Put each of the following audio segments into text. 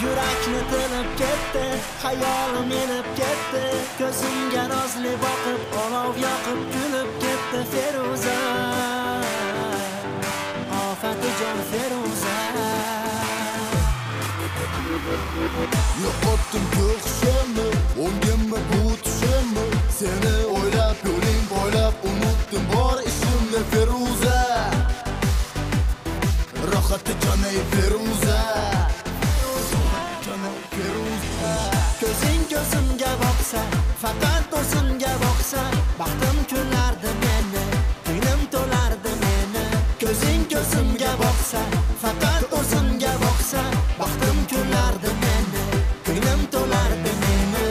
Yurakni tilib ketdi, hayolim enib ketdi, ko'zimga nozli boqib, olov yoqib kulib ketdi Feruza. Ofatijon Feruza. Yo'qotdim ko'ksimni, o'ngimni bu tushimni, seni o'ylab yo'ling bo'ylab unutdim bor ishimni Feruza. Rohatijon ey Feruza. Ko'zing ko'zimga boqsa, faqat o'zimga boqsa, baxtim kulardi meni, ko'nglim to'lardi meni. Ko'zing ko'zimga boqsa, faqat o'zimga boqsa, baxtim kulardi meni, ko'nglim to'lardi meni.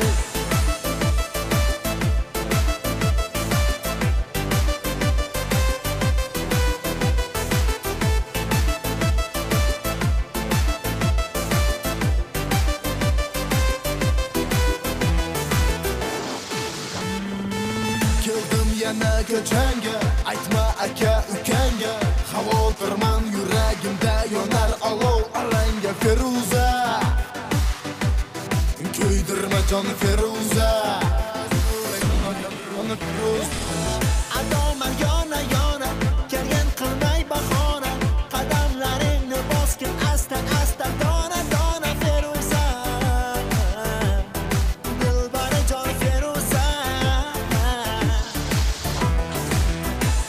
Yana ko'changa, aytma aka ukanga, xavotirman yuragimda yonar olov alanga Feruza. Kuydirma jon Feruza. Adoman yona yona, kelgan qilmay bahona, qadamlaringni bosgin asta asta dona dona Feruza. Dilbari jon Feruza.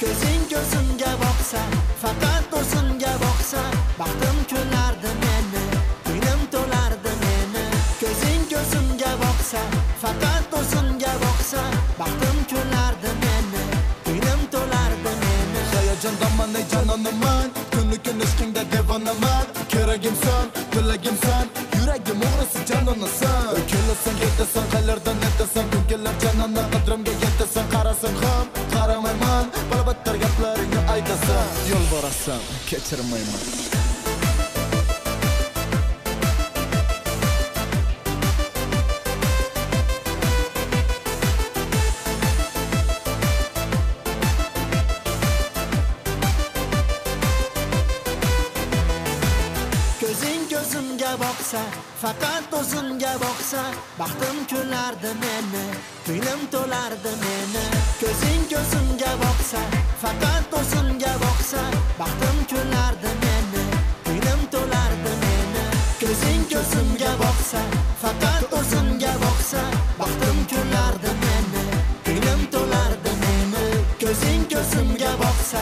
Ko'zing ko'zimga boqsa, faqat o'zimga boqsa, baxtim kulardi meni, ko'nglim to'lardi meni. Ko'zing ko'zimga boqsa, faqat o'zimga boqsa, baxtim kulardi meni, ko'nglim to'lardi meni. Hayajondaman ey jononaman, kunu kun ishqingda devonaman. Keragimsan, tilagimsan, yuragim o'g'risi jononasan. Kelasan ketasan, qayerdan netasan, kun kelar janona qadrimga yetasan. Qarasam ham qaramayman, balabattar gaplaringni aytasan. Yo'l borasan, kechirmayman. Ko'zing ko'zimga boqsa, faqat o'zimga boqsa, baxtim kulardi meni, ko'nglim to'lardi meni. Ko'zing ko'zimga boqsa, faqat o'zimga boqsa, baxtim kulardi meni, ko'nglim to'lardi meni. Ko'zing ko'zimga boqsa, faqat o'zimga boqsa, baxtim kulardi meni, ko'nglim to'lardi meni. Ko'zing ko'zimga boqsa